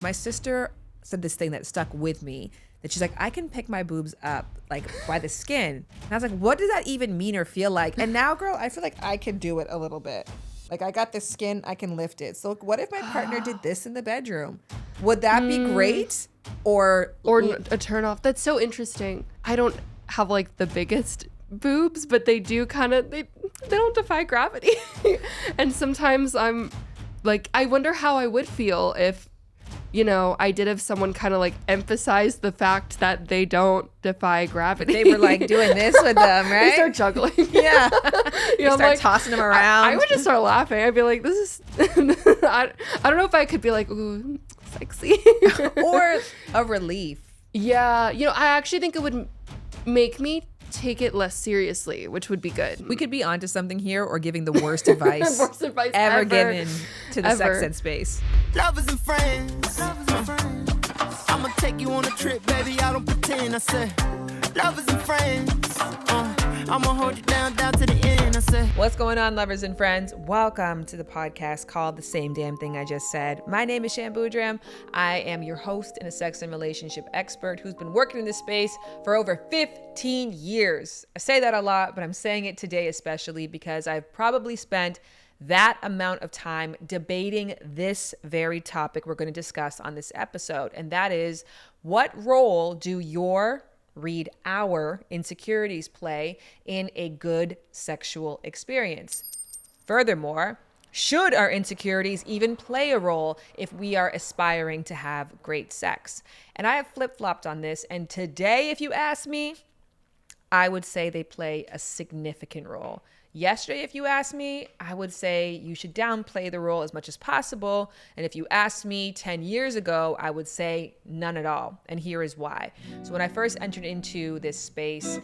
My sister said this thing that stuck with me, that she's like, I can pick my boobs up like by the skin. And I was like, what does that even mean or feel like? And now, girl, I feel like I can do it a little bit. Like, I got the skin, I can lift it. So what if my partner did this in the bedroom? Would that be great? Or a turn off? That's so interesting. I don't have like the biggest boobs, but they do kind of, they don't defy gravity. And sometimes I'm like, I wonder how I would feel if, you know, I did have someone kind of like emphasize the fact that they don't defy gravity. They were like doing this with them, right? They start juggling. Yeah. You know, start like, tossing them around. I would just start laughing. I'd be like, this is, I don't know if I could be like, ooh, sexy. Or a relief. Yeah. You know, I actually think it would make me take it less seriously, which would be good. We could be onto something here, or giving the worst advice, ever given to the sex ed space. Lovers and friends. I'ma take you on a trip, baby. I don't pretend. I said, lovers and friends. I'ma hold you down to the end. I said, what's going on, lovers and friends? Welcome to the podcast called The Same Damn Thing I Just Said. My name is Shambudram. I am your host and a sex and relationship expert who's been working in this space for over 15 years. I say that a lot, but I'm saying it today especially because I've probably spent that amount of time debating this very topic we're going to discuss on this episode. And that is, what role do our insecurities play in a good sexual experience? Furthermore, should our insecurities even play a role if we are aspiring to have great sex? And I have flip-flopped on this. And today, if you ask me, I would say they play a significant role. Yesterday, if you asked me, I would say you should downplay the role as much as possible. And if you asked me 10 years ago, I would say none at all. And here is why. So when I first entered into this space,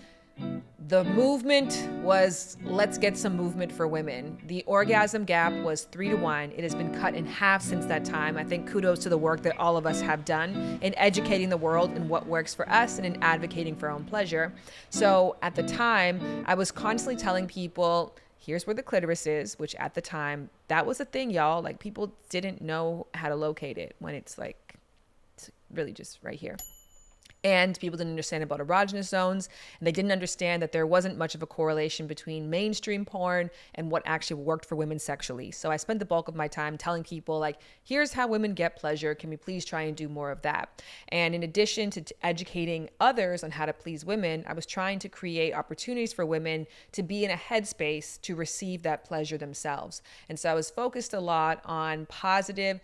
the movement was, let's get some movement for women. The orgasm gap was 3-to-1. It has been cut in half since that time. I think kudos to the work that all of us have done in educating the world in what works for us and in advocating for our own pleasure. So at the time, I was constantly telling people, here's where the clitoris is, which at the time, that was a thing, y'all. Like, people didn't know how to locate it when it's like, it's really just right here. And people didn't understand about erogenous zones, and they didn't understand that there wasn't much of a correlation between mainstream porn and what actually worked for women sexually. So I spent the bulk of my time telling people, like, here's how women get pleasure. Can we please try and do more of that? And in addition to educating others on how to please women, I was trying to create opportunities for women to be in a headspace to receive that pleasure themselves. And so I was focused a lot on positive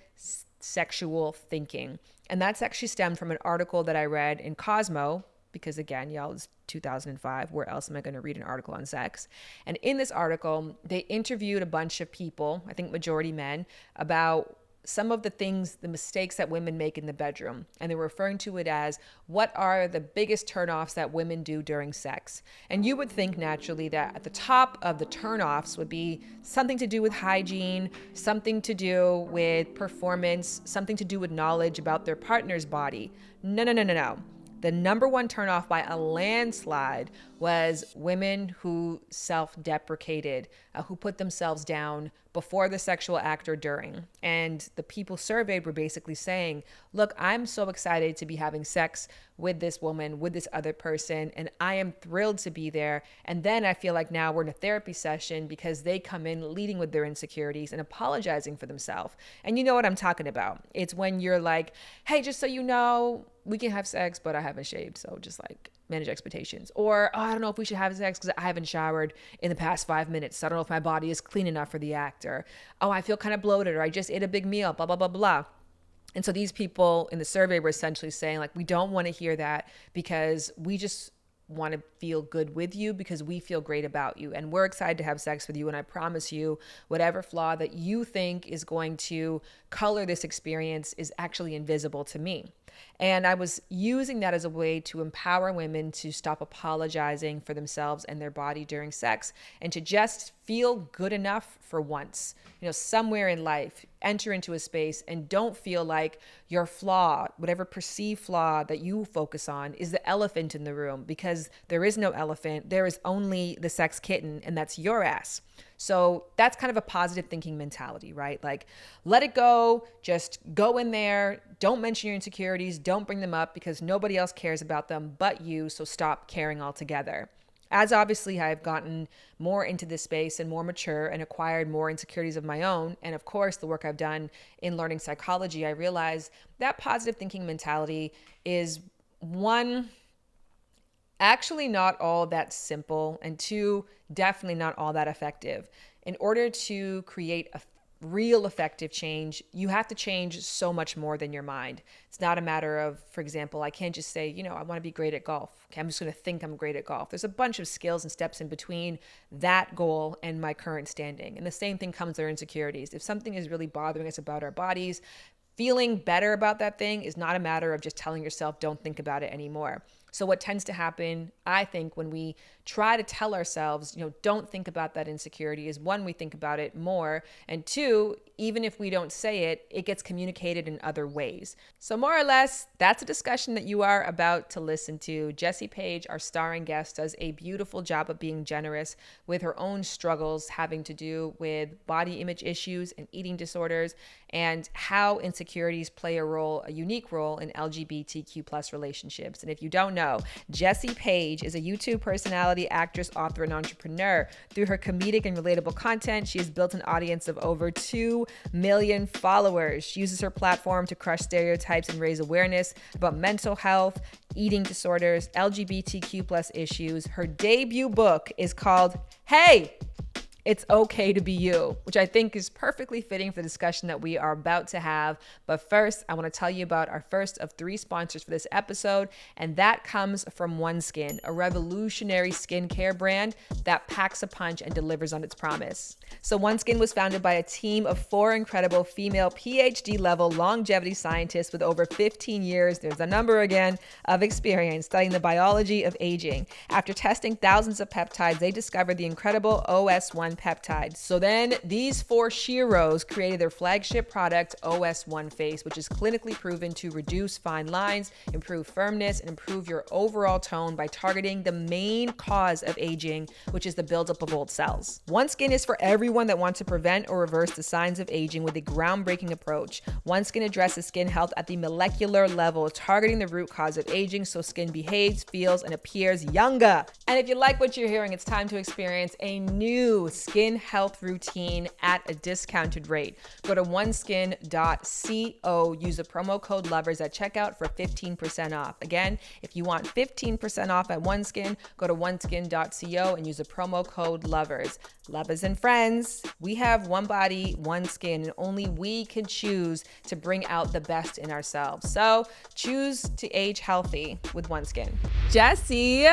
sexual thinking. And that's actually stemmed from an article that I read in Cosmo, because again, y'all, it's 2005. Where else am I going to read an article on sex? And in this article, they interviewed a bunch of people, I think majority men, about some of the things, the mistakes that women make in the bedroom. And they were referring to it as, what are the biggest turnoffs that women do during sex? And you would think naturally that at the top of the turnoffs would be something to do with hygiene, something to do with performance, something to do with knowledge about their partner's body. No. The number one turnoff by a landslide was women who self-deprecated, who put themselves down before the sexual act or during. And the people surveyed were basically saying, look, I'm so excited to be having sex with this woman, with this other person, and I am thrilled to be there. And then I feel like now we're in a therapy session because they come in leading with their insecurities and apologizing for themselves. And you know what I'm talking about. It's when you're like, hey, just so you know, we can have sex, but I haven't shaved, so just like manage expectations. Or, oh, I don't know if we should have sex because I haven't showered in the past 5 minutes, so I don't know if my body is clean enough for the act. Or, oh, I feel kind of bloated, or I just ate a big meal, blah, blah, blah, blah. And so these people in the survey were essentially saying, like, we don't want to hear that because we just want to feel good with you because we feel great about you and we're excited to have sex with you. And I promise you, whatever flaw that you think is going to color this experience is actually invisible to me. And I was using that as a way to empower women to stop apologizing for themselves and their body during sex and to just feel good enough for once. You know, somewhere in life, enter into a space and don't feel like your flaw, whatever perceived flaw that you focus on, is the elephant in the room, because there is no elephant. There is only the sex kitten, and that's your ass. So that's kind of a positive thinking mentality, right? Like, let it go, just go in there, don't mention your insecurities, don't bring them up, because nobody else cares about them but you, so stop caring altogether. As obviously I've gotten more into this space and more mature and acquired more insecurities of my own, and of course the work I've done in learning psychology, I realize that positive thinking mentality is, one, actually not all that simple, and two, definitely not all that effective. In order to create a real effective change, you have to change so much more than your mind. It's not a matter of, for example, I can't just say, I want to be great at golf. Okay, I'm just going to think I'm great at golf. There's a bunch of skills and steps in between that goal and my current standing. And the same thing comes with our insecurities. If something is really bothering us about our bodies, feeling better about that thing is not a matter of just telling yourself, don't think about it anymore. So what tends to happen, I think, when we try to tell ourselves, don't think about that insecurity, is one, we think about it more, and two, even if we don't say it, it gets communicated in other ways. So more or less, that's a discussion that you are about to listen to. Jessie Paege, our starring guest, does a beautiful job of being generous with her own struggles having to do with body image issues and eating disorders, and how insecurities play a unique role in LGBTQ plus relationships. And if you don't know, Jessie Paege is a YouTube personality, actress, author, and entrepreneur. Through her comedic and relatable content, she has built an audience of over 2 million followers. She uses her platform to crush stereotypes and raise awareness about mental health, eating disorders, LGBTQ plus issues. Her debut book is called Hey, It's Okay to Be You, which I think is perfectly fitting for the discussion that we are about to have. But first, I want to tell you about our first of 3 sponsors for this episode, and that comes from OneSkin, a revolutionary skincare brand that packs a punch and delivers on its promise. So OneSkin was founded by a team of 4 incredible female PhD-level longevity scientists with over 15 years, there's a number again, of experience studying the biology of aging. After testing thousands of peptides, they discovered the incredible OS1 peptides. So then these 4 sheroes created their flagship product, OS1 Face, which is clinically proven to reduce fine lines, improve firmness, and improve your overall tone by targeting the main cause of aging, which is the buildup of old cells. OneSkin is for everyone that wants to prevent or reverse the signs of aging with a groundbreaking approach. OneSkin addresses skin health at the molecular level, targeting the root cause of aging so skin behaves, feels, and appears younger. And if you like what you're hearing, it's time to experience a new skin health routine at a discounted rate. Go to oneskin.co, use the promo code LOVERS at checkout for 15% off. Again, if you want 15% off at OneSkin, go to oneskin.co and use the promo code LOVERS. Lovers and friends, we have one body, one skin, and only we can choose to bring out the best in ourselves. So choose to age healthy with OneSkin. Jessie,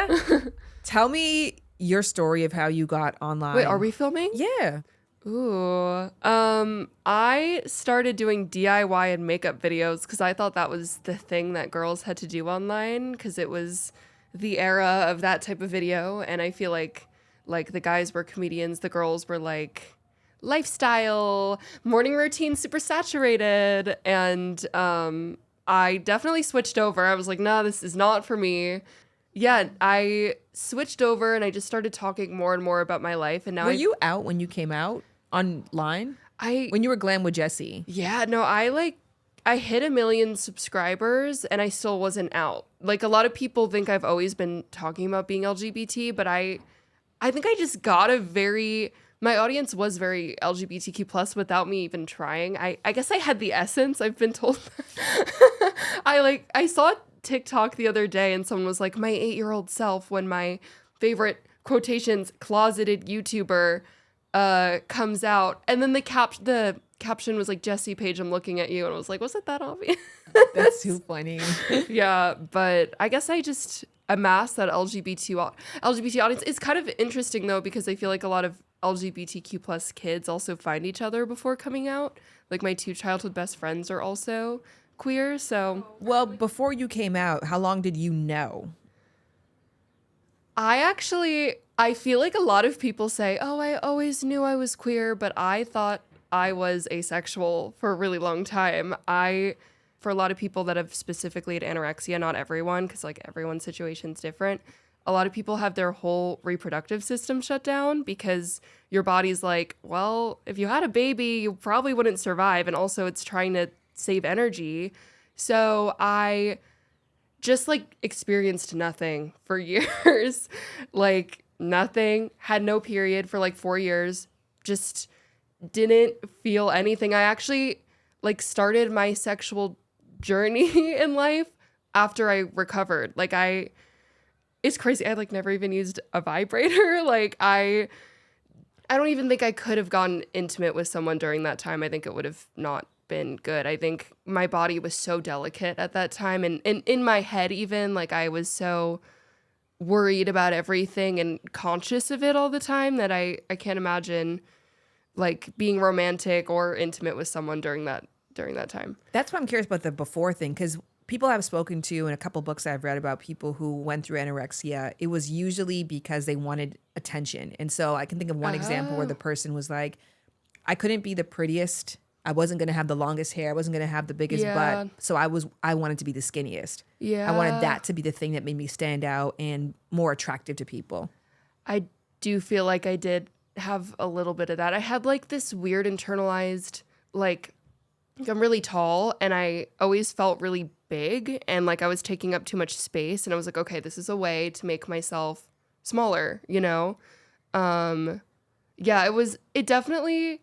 tell me your story of how you got online. Wait, are we filming? Yeah. Ooh. I started doing DIY and makeup videos because I thought that was the thing that girls had to do online, because it was the era of that type of video. And I feel like the guys were comedians, the girls were like lifestyle, morning routine, super saturated. And I definitely switched over. I was like, nah, this is not for me. Yeah, I switched over and I just started talking more and more about my life. And now Were you out when you came out online? When you were Glam with Jessie? Yeah, no, I hit 1 million subscribers and I still wasn't out. Like, a lot of people think I've always been talking about being LGBT, but I think I just got my audience was very LGBTQ plus without me even trying. I guess I had the essence, I've been told. I saw TikTok the other day and someone was like, my 8-year-old self, when my favorite quotations closeted YouTuber comes out, and then the caption was like, Jessie Paege, I'm looking at you, and I was like, was it that obvious? That's too funny. Yeah, but I guess I just amassed that LGBT audience. It's kind of interesting though, because I feel like a lot of LGBTQ plus kids also find each other before coming out. Like, my 2 childhood best friends are also queer, so. Well, before you came out, how long did you know? I feel like a lot of people say, oh, I always knew I was queer, but I thought I was asexual for a really long time. For a lot of people that have specifically had anorexia, not everyone, because like everyone's situation's different. A lot of people have their whole reproductive system shut down because your body's like, well, if you had a baby, you probably wouldn't survive. And also it's trying to save energy. So I just like experienced nothing for years, like nothing, had no period for like 4 years, just didn't feel anything. I actually like started my sexual journey in life after I recovered. Like it's crazy. I like never even used a vibrator. Like I don't even think I could have gotten intimate with someone during that time. I think it would have not been good. I think my body was so delicate at that time. And in my head even, like I was so worried about everything and conscious of it all the time that I can't imagine like being romantic or intimate with someone during that time. That's why I'm curious about the before thing, because people I've spoken to in a couple books I've read about people who went through anorexia, it was usually because they wanted attention. And so I can think of one example where the person was like, I couldn't be the prettiest. I wasn't going to have the longest hair. I wasn't going to have the biggest butt. So I wanted to be the skinniest. Yeah. I wanted that to be the thing that made me stand out and more attractive to people. I do feel like I did have a little bit of that. I had like this weird internalized, like I'm really tall and I always felt really big and like I was taking up too much space, and I was like, okay, this is a way to make myself smaller, you know? Yeah, it was a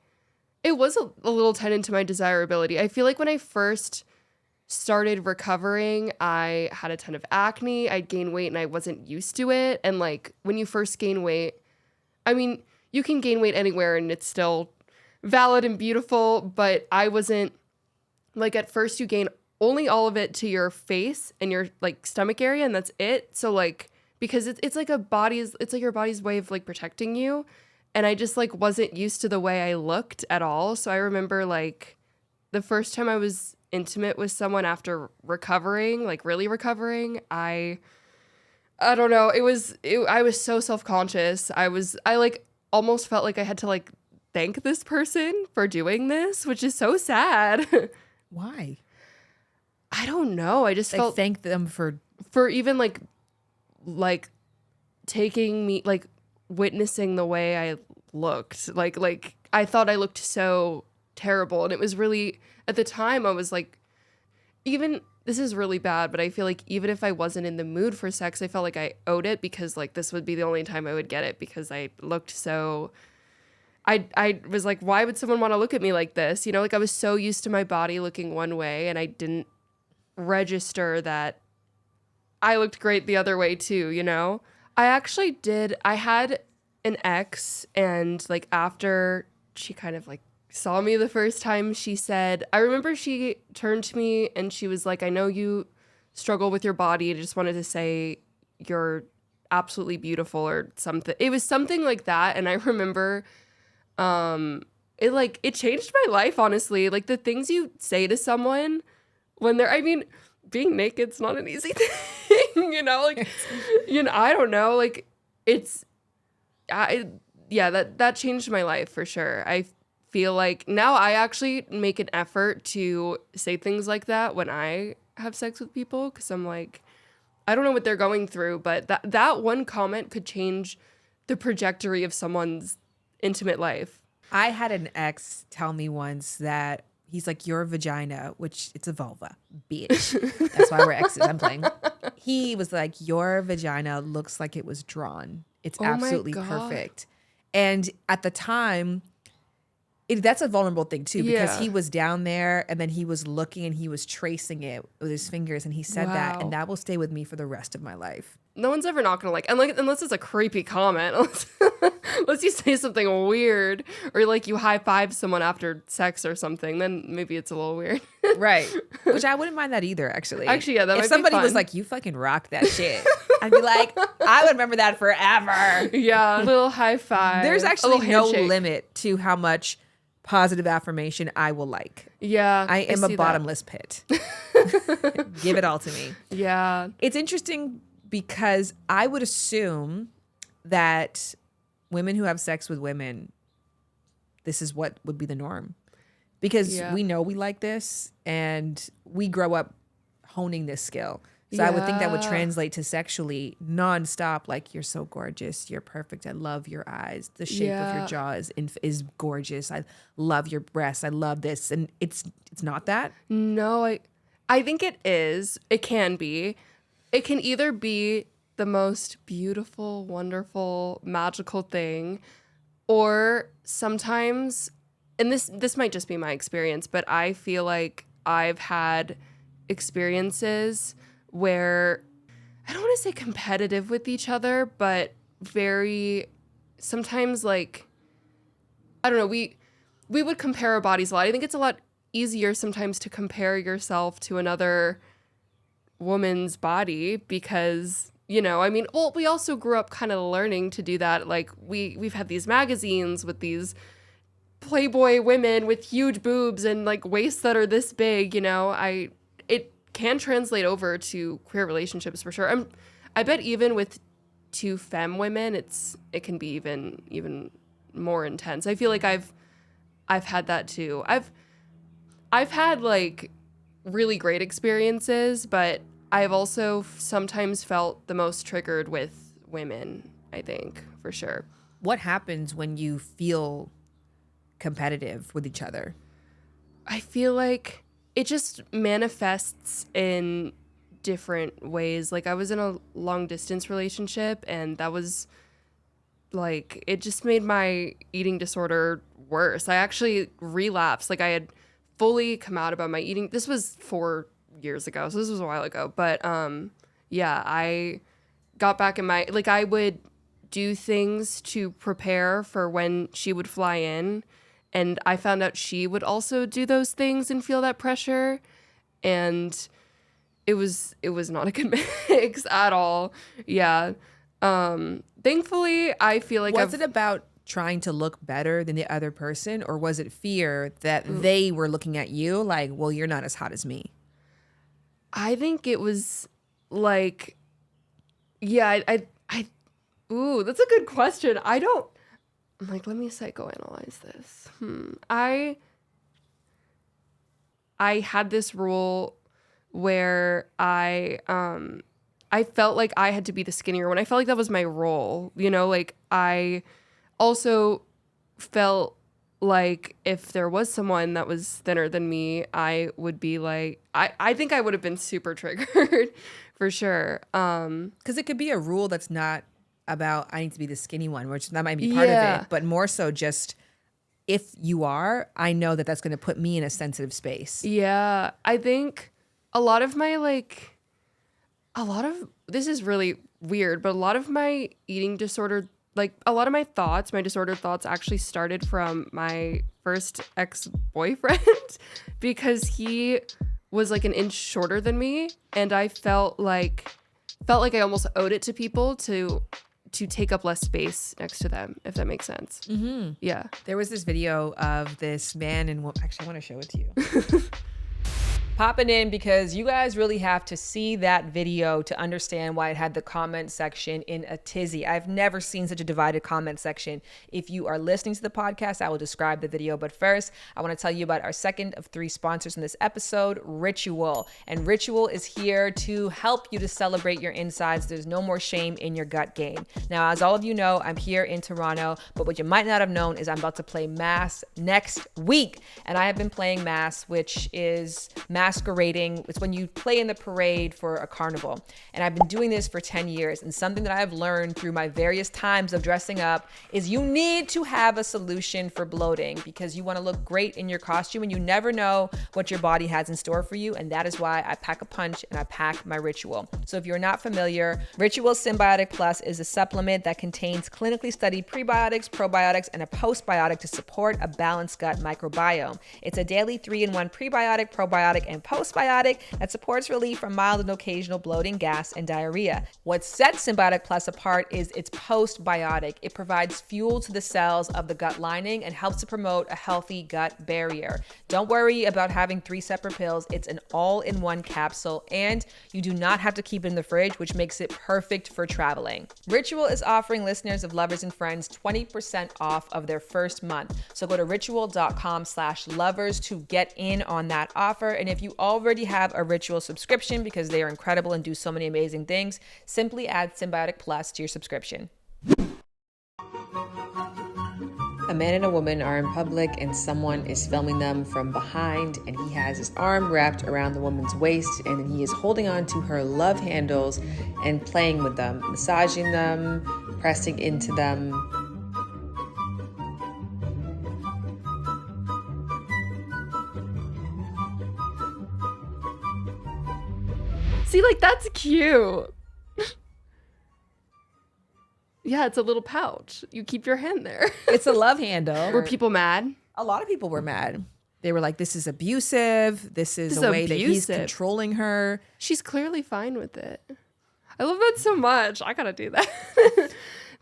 little tied into my desirability. I feel like when I first started recovering, I had a ton of acne. I'd gained weight and I wasn't used to it. And like when you first gain weight, I mean, you can gain weight anywhere and it's still valid and beautiful, but I wasn't like, at first you gain only all of it to your face and your like stomach area, and that's it. So like, because it's like it's like your body's way of like protecting you. And I just like wasn't used to the way I looked at all. So I remember like the first time I was intimate with someone after recovering, like really recovering, I don't know. I was so self-conscious. I like almost felt like I had to like thank this person for doing this, which is so sad. Why? I don't know. I just like, felt thank them for even like taking me, like witnessing the way I looked. Like I thought I looked so terrible, and it was really, at the time I was like, even, this is really bad, but I feel like even if I wasn't in the mood for sex, I felt like I owed it, because like this would be the only time I would get it, because I looked so, I was like, why would someone want to look at me like this? You know, like I was so used to my body looking one way, and I didn't register that I looked great the other way too, you know? I had an ex, and like after she kind of like saw me the first time, I remember she turned to me and she was like, I know you struggle with your body. I just wanted to say you're absolutely beautiful, or something. It was something like that. And I remember it changed my life, honestly. Like the things you say to someone when they're, I mean, being naked's not an easy thing, you know, like, you know, I don't know, like that changed my life for sure. I feel like now I actually make an effort to say things like that when I have sex with people, because I'm like, I don't know what they're going through, but that one comment could change the trajectory of someone's intimate life. I had an ex tell me once that he's like, your vagina, which it's a vulva, bitch. That's why we're exes. I'm playing. He was like, your vagina looks like it was drawn. It's absolutely perfect. And at the time, that's a vulnerable thing too, because he was down there and then he was looking and he was tracing it with his fingers, and he said that, and that will stay with me for the rest of my life. No one's ever not gonna like, unless it's a creepy comment, unless you say something weird, or like you high five someone after sex or something, then maybe it's a little weird. Right. Which I wouldn't mind that either, actually. Actually, yeah, that if might somebody be fun. was like, you fucking rock that shit, I'd be like, I would remember that forever. Yeah, a little high five. There's actually no handshake. limit to how much positive affirmation I will like. Yeah. I am a bottomless pit. Give it all to me. Yeah. It's interesting because I would assume that women who have sex with women, this is what would be the norm. Because we know we like this and we grow up honing this skill. So I would think that would translate to sexually nonstop. Like, you're so gorgeous. You're perfect. I love your eyes. The shape of your jaw is gorgeous. I love your breasts. I love this. And it's not that. No, I think it is. It can be. It can either be the most beautiful, wonderful, magical thing, or sometimes, and this might just be my experience, but I feel like I've had experiences where, I don't want to say competitive with each other, but very, sometimes like, I don't know, we would compare our bodies a lot. I think it's a lot easier sometimes to compare yourself to another woman's body because, you know, I mean, well, we also grew up kind of learning to do that. Like, we've had these magazines with these Playboy women with huge boobs and like waists that are this big, you know. It can translate over to queer relationships for sure. I bet even with two femme women, it can be even more intense. I feel like I've had that too. I've had like really great experiences, but I've also sometimes felt the most triggered with women, I think, for sure. What happens when you feel competitive with each other? I feel like it just manifests in different ways. Like, I was in a long distance relationship, and that was like, it just made my eating disorder worse. I actually relapsed. Like, I had fully come out about my eating. This was 4 years ago, so this was a while ago. But yeah, I got back in my, like, I would do things to prepare for when she would fly in. And I found out she would also do those things and feel that pressure. And it was not a good mix at all. Yeah. Thankfully, I feel like Was it about trying to look better than the other person, or was it fear that they were looking at you like, well, you're not as hot as me? I think it was like, yeah, ooh, that's a good question. I'm like, let me psychoanalyze this. I had this rule where I felt like I had to be the skinnier one. I felt like that was my role, you know, like I also felt like if there was someone that was thinner than me, I would be like, I think I would have been super triggered for sure. 'Cause it could be a rule that's not about I need to be the skinny one, which that might be part of it, but more so just if you are, I know that that's going to put me in a sensitive space. Yeah, I think a lot of this is really weird, but a lot of my eating disorder, like a lot of my thoughts, my disordered thoughts actually started from my first ex-boyfriend because he was like an inch shorter than me, and I felt like I almost owed it to people to take up less space next to them, if that makes sense. Mm-hmm. Yeah. There was this video of this man and actually I want to show it to you. Popping in because you guys really have to see that video to understand why it had the comment section in a tizzy. I've never seen such a divided comment section. If you are listening to the podcast, I will describe the video. But first, I want to tell you about our second of 3 sponsors in this episode, Ritual. And Ritual is here to help you to celebrate your insides. There's no more shame in your gut game. Now, as all of you know, I'm here in Toronto, but what you might not have known is I'm about to play Mass next week. And I have been playing Mass, which is masquerading. It's when you play in the parade for a carnival. And I've been doing this for 10 years. And something that I've learned through my various times of dressing up is you need to have a solution for bloating because you want to look great in your costume and you never know what your body has in store for you. And that is why I pack a punch and I pack my Ritual. So if you're not familiar, Ritual Symbiotic Plus is a supplement that contains clinically studied prebiotics, probiotics, and a postbiotic to support a balanced gut microbiome. It's a daily 3-in-1 prebiotic, probiotic, and and postbiotic that supports relief from mild and occasional bloating, gas, and diarrhea. What sets Symbiotic Plus apart is its postbiotic. It provides fuel to the cells of the gut lining and helps to promote a healthy gut barrier. Don't worry about having 3 separate pills. It's an all-in-one capsule, and you do not have to keep it in the fridge, which makes it perfect for traveling. Ritual is offering listeners of Lovers and Friends 20% off of their first month. So go to ritual.com/lovers to get in on that offer. And if you already have a Ritual subscription, because they are incredible and do so many amazing things, simply add Symbiotic Plus to your subscription. A man and a woman are in public and someone is filming them from behind, and he has his arm wrapped around the woman's waist and he is holding on to her love handles and playing with them, massaging them, pressing into them. See, like, that's cute. Yeah, it's a little pouch. You keep your hand there. It's a love handle. Were people mad? A lot of people were mad. They were like, this is abusive. This is a way that he's controlling her. She's clearly fine with it. I love that so much. I gotta do that.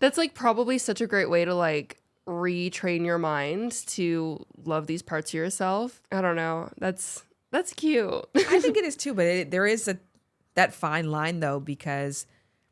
That's like probably such a great way to like retrain your mind to love these parts of yourself. I don't know. That's cute. I think it is too, but there is that fine line though, because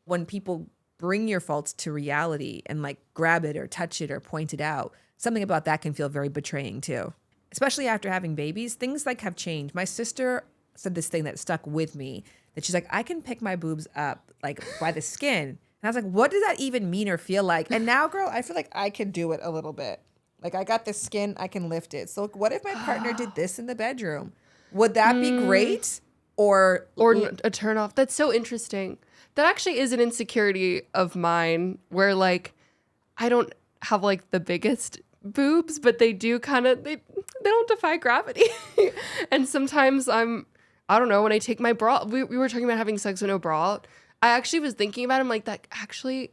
when people bring your faults to reality and like grab it or touch it or point it out, something about that can feel very betraying too. Especially after having babies, things like have changed. My sister said this thing that stuck with me, that she's like, I can pick my boobs up like by the skin. And I was like, what does that even mean or feel like? And now, girl, I feel like I can do it a little bit. Like I got the skin, I can lift it. So what if my partner did this in the bedroom? Would that be great? Or a turn off? That's so interesting. That actually is an insecurity of mine where like I don't have like the biggest boobs, but they do kind of, they don't defy gravity. And sometimes I don't know, when I take my bra, we were talking about having sex with no bra. I actually was thinking about it. I'm like, that actually,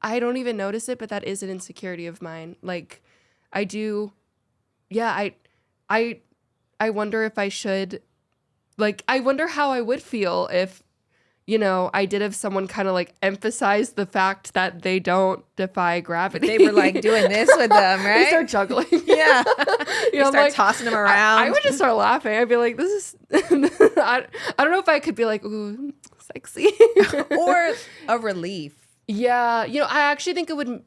I don't even notice it, but that is an insecurity of mine. Like I do. Yeah. I wonder if I should, like, I wonder how I would feel if, you know, I did have someone kind of like emphasize the fact that they don't defy gravity. They were like doing this with them, right? They start juggling. Yeah. You know, start like, tossing them around. I would just start laughing. I'd be like, this is, I don't know if I could be like, ooh, sexy. Or a relief. Yeah. You know, I actually think it would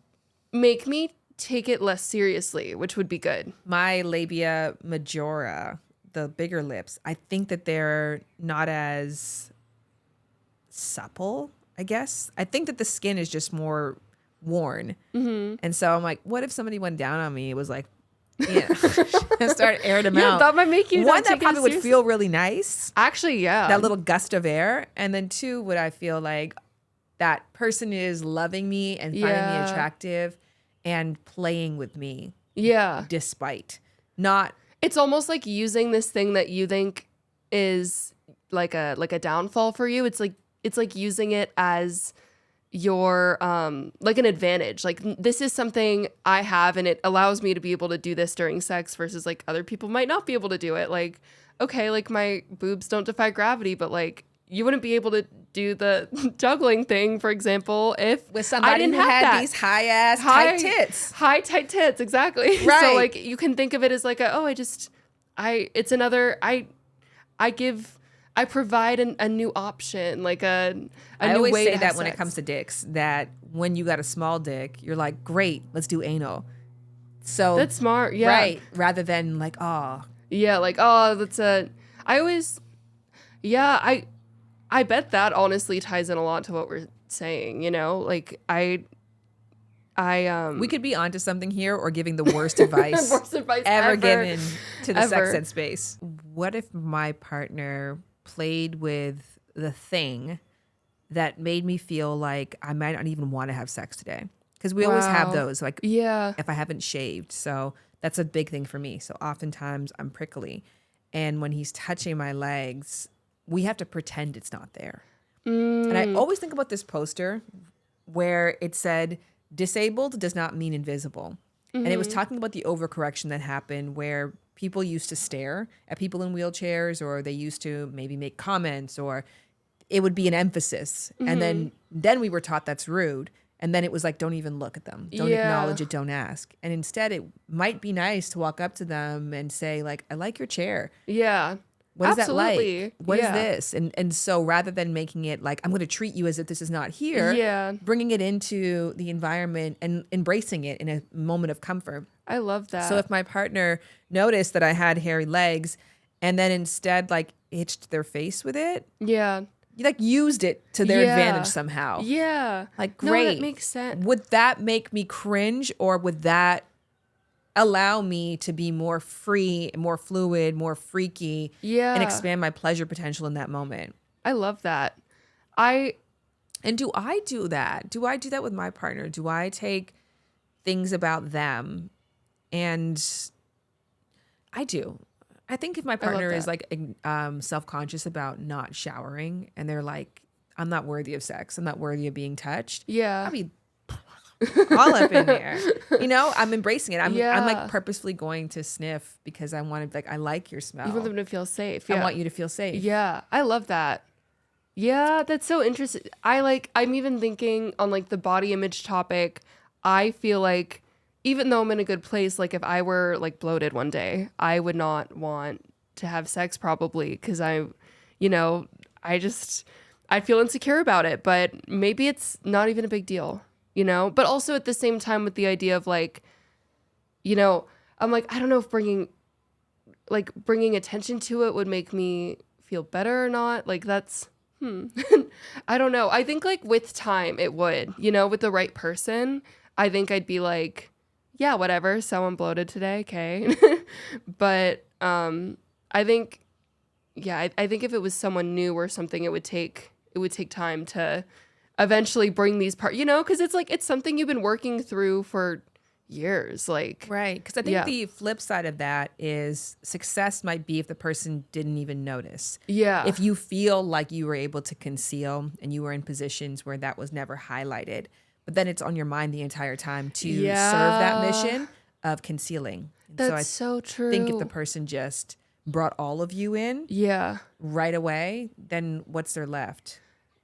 make me take it less seriously, which would be good. My labia majora, the bigger lips, I think that they're not as supple, I guess. I think that the skin is just more worn. Mm-hmm. And so I'm like, what if somebody went down on me? It was like, yeah, and start airing them out. That might make you one, that probably would feel really nice. Actually, yeah. That little gust of air. And then 2, would I feel like that person is loving me and finding me attractive and playing with me. Yeah. Despite not. It's almost like using this thing that you think is like a downfall for you. It's like using it as your like an advantage. Like, this is something I have and it allows me to be able to do this during sex versus like other people might not be able to do it. Like, okay, like my boobs don't defy gravity, but like you wouldn't be able to do the juggling thing, for example, if with somebody who had these tight tits. High tight tits, exactly. Right. So like you can think of it as like I provide a new option, like a new way to have sex. I always say that when it comes to dicks, that when you got a small dick, you're like, great, let's do anal. So that's smart, yeah. Right, rather than like, oh. Yeah, like, oh, I bet that honestly ties in a lot to what we're saying, you know? Like, we could be onto something here or giving the worst advice, ever given to the sex ed space. What if my partner played with the thing that made me feel like I might not even want to have sex today? Because we always have those, like, if I haven't shaved. So that's a big thing for me. So oftentimes I'm prickly. And when he's touching my legs, we have to pretend it's not there. And I always think about this poster where it said, disabled does not mean invisible. Mm-hmm. And it was talking about the overcorrection that happened where people used to stare at people in wheelchairs, or they used to maybe make comments, or it would be an emphasis. And then we were taught that's rude. And then it was like, don't even look at them. Don't acknowledge it. Don't ask. And instead, it might be nice to walk up to them and say, like, I like your chair. Yeah. What is Absolutely. that like? What is this? And so rather than making it like, I'm going to treat you as if this is not here, bringing it into the environment and embracing it in a moment of comfort. I love that. So if my partner noticed that I had hairy legs and then instead like itched their face with it, you like used it to their advantage somehow. Yeah. Like, great. No, that makes sense. Would that make me cringe, or would that allow me to be more free, more fluid, more freaky, and expand my pleasure potential in that moment? I love that. And do I do that? Do I do that with my partner? Do I take things about them? And I do. I think if my partner is like self-conscious about not showering, and they're like, I'm not worthy of sex, I'm not worthy of being touched. Yeah. I'll be all up in there. You know, I'm embracing it. I'm like purposefully going to sniff because I want to, like, I like your smell. You want them to feel safe. I want you to feel safe. Yeah. I love that. Yeah, that's so interesting. I'm even thinking on like the body image topic. I feel like even though I'm in a good place, like if I were like bloated one day, I would not want to have sex probably because I feel insecure about it, but maybe it's not even a big deal, you know? But also at the same time with the idea of like, you know, I'm like, I don't know if bringing attention to it would make me feel better or not. Like that's, I don't know. I think like with time it would, you know, with the right person, I think I'd be like, yeah, whatever. Someone bloated today. Okay. But I think if it was someone new or something, it would take time to eventually bring these parts, you know, because it's like, it's something you've been working through for years. Like, right. Because I think the flip side of that is success might be if the person didn't even notice. Yeah. If you feel like you were able to conceal and you were in positions where that was never highlighted, but then it's on your mind the entire time to serve that mission of concealing. And That's so true. I think if the person just brought all of you in right away, then what's there left?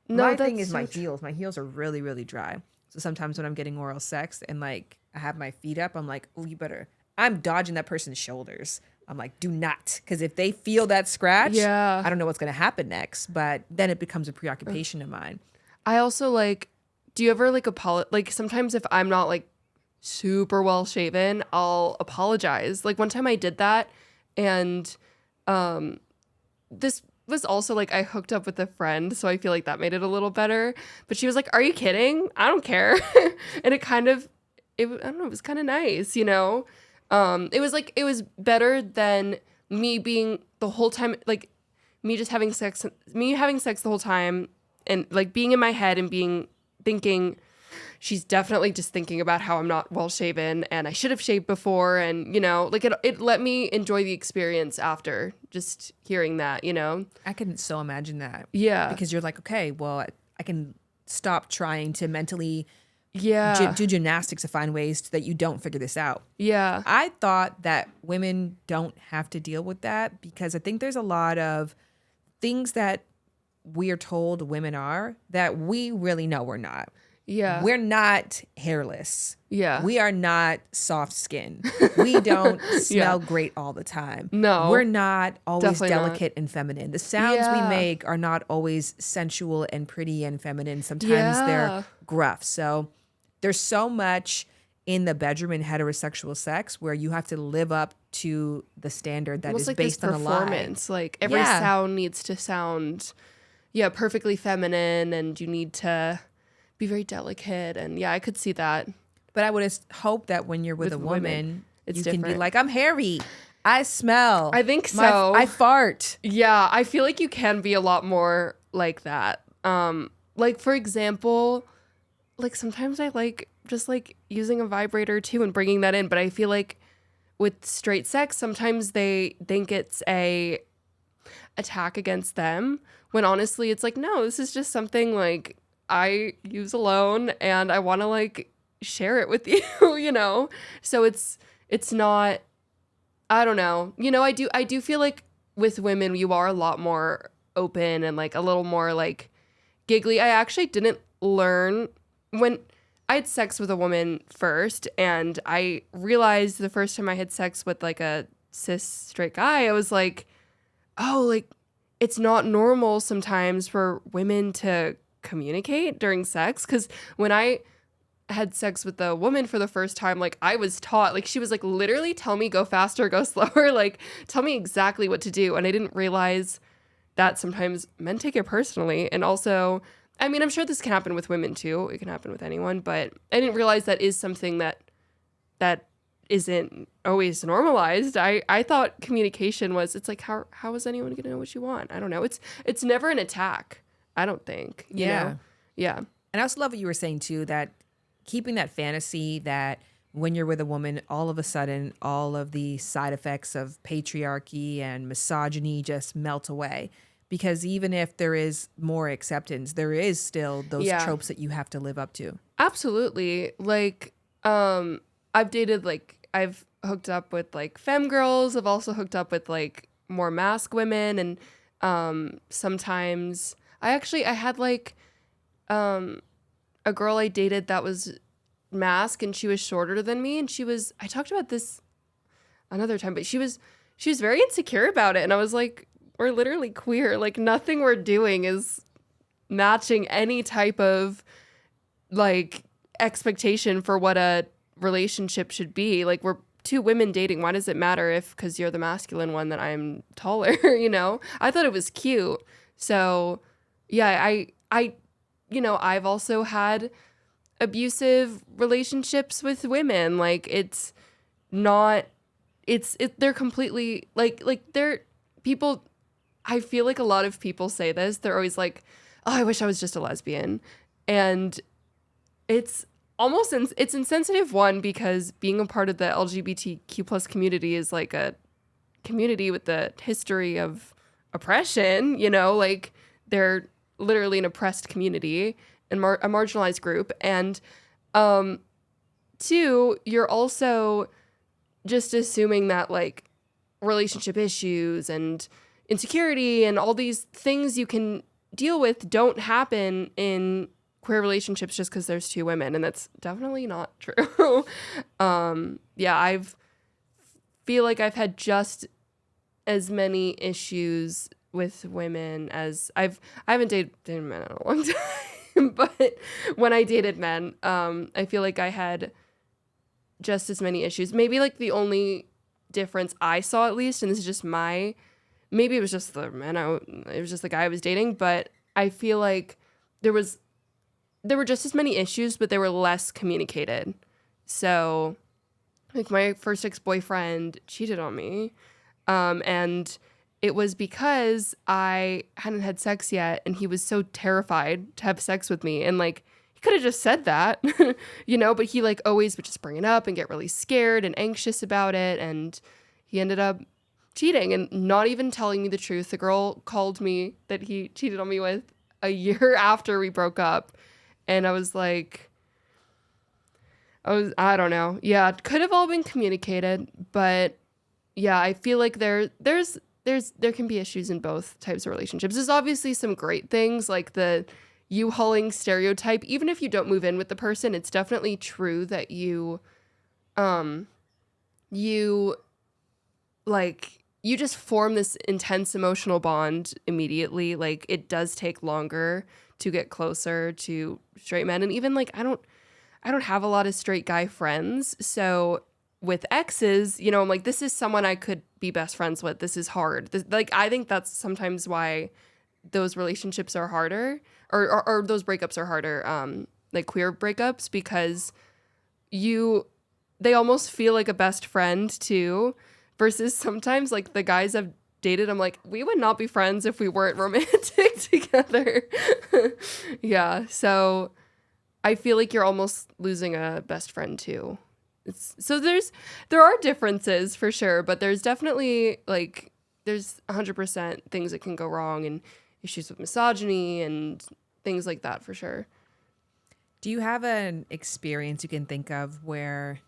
No, my thing is my heels. My heels are really, really dry. So sometimes when I'm getting oral sex and like I have my feet up, I'm like, oh, you better. I'm dodging that person's shoulders. I'm like, do not. Because if they feel that scratch, I don't know what's going to happen next. But then it becomes a preoccupation of mine. I also like, do you ever like like sometimes if I'm not like super well shaven, I'll apologize. Like one time I did that and this was also like I hooked up with a friend, so I feel like that made it a little better. But she was like, "Are you kidding? I don't care." And it kind of, I don't know, it was kind of nice, you know. It was better than me being the whole time, like me having sex the whole time, and like being in my head and thinking she's definitely just thinking about how I'm not well shaven and I should have shaved before, and you know, like it let me enjoy the experience after just hearing that, you know. I can so imagine that. Yeah. Because you're like, okay, well, I can stop trying to mentally do gymnastics to find ways that you don't figure this out. Yeah. I thought that women don't have to deal with that because I think there's a lot of things that we are told women are that we really know we're not. Yeah. We're not hairless. Yeah. We are not soft skinned. We don't smell great all the time. No. We're not always Definitely delicate and feminine. The sounds we make are not always sensual and pretty and feminine. Sometimes they're gruff. So there's so much in the bedroom in heterosexual sex where you have to live up to the standard that almost is like based on a lie. Performance. Like every sound needs to sound perfectly feminine, and you need to be very delicate, and I could see that. But I would hope that when you're with a woman, it's you different. can be like, I'm hairy, I smell. I think so. I fart. Yeah, I feel like you can be a lot more like that. Like for example, like sometimes I like just like using a vibrator too and bringing that in, but I feel like with straight sex, sometimes they think it's a attack against them, when honestly it's like, no, this is just something like I use alone and I want to like share it with you, you know? So it's not, I don't know. I do feel like with women, you are a lot more open and like a little more like giggly. I actually didn't learn when I had sex with a woman first, and I realized the first time I had sex with like a cis straight guy, I was like, oh, like it's not normal sometimes for women to communicate during sex. Because when I had sex with a woman for the first time, like I was taught, like she was like, literally tell me go faster, go slower, like tell me exactly what to do. And I didn't realize that sometimes men take it personally. And also, I mean, I'm sure this can happen with women too. It can happen with anyone, but I didn't realize that is something that isn't always normalized. I thought communication was, it's like, how is anyone going to know what you want? I don't know. It's never an attack, I don't think. You know? Yeah. And I also love what you were saying too, that keeping that fantasy that when you're with a woman, all of a sudden, all of the side effects of patriarchy and misogyny just melt away. Because even if there is more acceptance, there is still those tropes that you have to live up to. Absolutely. Like, I've hooked up with like femme girls. I've also hooked up with like more mask women. And sometimes I had like a girl I dated that was mask, and she was shorter than me. And I talked about this another time, but she was very insecure about it. And I was like, we're literally queer. Like nothing we're doing is matching any type of like expectation for what a relationship should be. Like we're two women dating. Why does it matter if, because you're the masculine one, that I'm taller, I thought it was cute. So yeah, I've also had abusive relationships with women. Like they're completely they're people. I feel like a lot of people say this. They're always like, oh, I wish I was just a lesbian. And it's almost, it's insensitive, one, because being a part of the LGBTQ plus community is like a community with the history of oppression, like they're literally an oppressed community and a marginalized group. And two, you're also just assuming that like relationship issues and insecurity and all these things you can deal with don't happen in queer relationships just because there's two women, and that's definitely not true. I feel like I've had just as many issues with women as I haven't dated men in a long time, but when I dated men, I feel like I had just as many issues. Maybe like the only difference I saw, at least, and this is just maybe it was just the man, it was just the guy I was dating, but I feel like there were just as many issues, but they were less communicated. So like my first ex-boyfriend cheated on me, and it was because I hadn't had sex yet, and he was so terrified to have sex with me, and like he could have just said that, but he like always would just bring it up and get really scared and anxious about it, and he ended up cheating and not even telling me the truth. The girl called me that he cheated on me with a year after we broke up, and I was like, I don't know. Yeah, it could have all been communicated, but yeah, I feel like there can be issues in both types of relationships. There's obviously some great things, like the U-hauling stereotype. Even if you don't move in with the person, it's definitely true that you just form this intense emotional bond immediately. Like it does take longer to get closer to straight men. And even like I don't have a lot of straight guy friends. So with exes, I'm like, this is someone I could be best friends with. This is hard. I think that's sometimes why those relationships are harder, or those breakups are harder, like queer breakups, because they almost feel like a best friend too, versus sometimes like the guys I've dated, I'm like, we would not be friends if we weren't romantic together. Yeah, so I feel like you're almost losing a best friend too. So there are differences for sure, but there's definitely like there's 100% things that can go wrong and issues with misogyny and things like that for sure. Do you have an experience you can think of where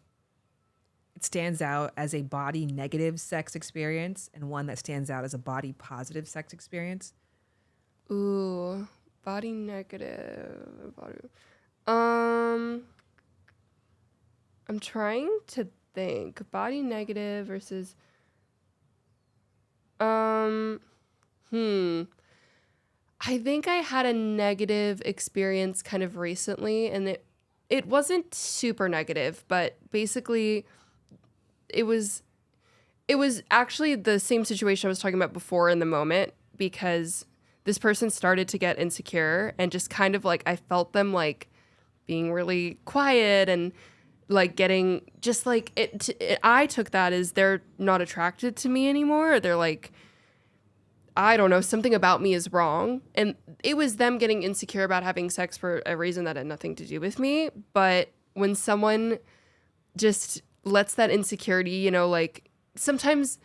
stands out as a body negative sex experience and one that stands out as a body positive sex experience? Ooh, body negative. I'm trying to think. Body negative versus I think I had a negative experience kind of recently, and it wasn't super negative, but basically it was actually the same situation I was talking about before in the moment, because this person started to get insecure and just kind of like I felt them like being really quiet and like getting just like I took that as they're not attracted to me anymore. They're like, I don't know, something about me is wrong. And it was them getting insecure about having sex for a reason that had nothing to do with me. But when someone just lets that insecurity, you know, like sometimes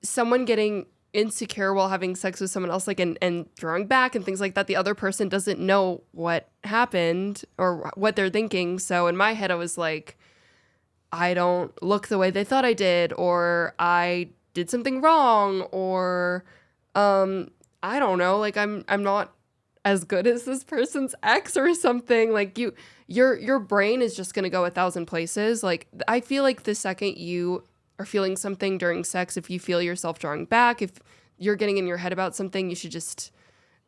someone getting insecure while having sex with someone else, like and drawing back and things like that, the other person doesn't know what happened or what they're thinking. So in my head, I was like, I don't look the way they thought I did, or I did something wrong, or I don't know, like I'm not as good as this person's ex or something. Like your brain is just gonna go 1,000 places. Like I feel like the second you are feeling something during sex, if you feel yourself drawing back, if you're getting in your head about something, you should just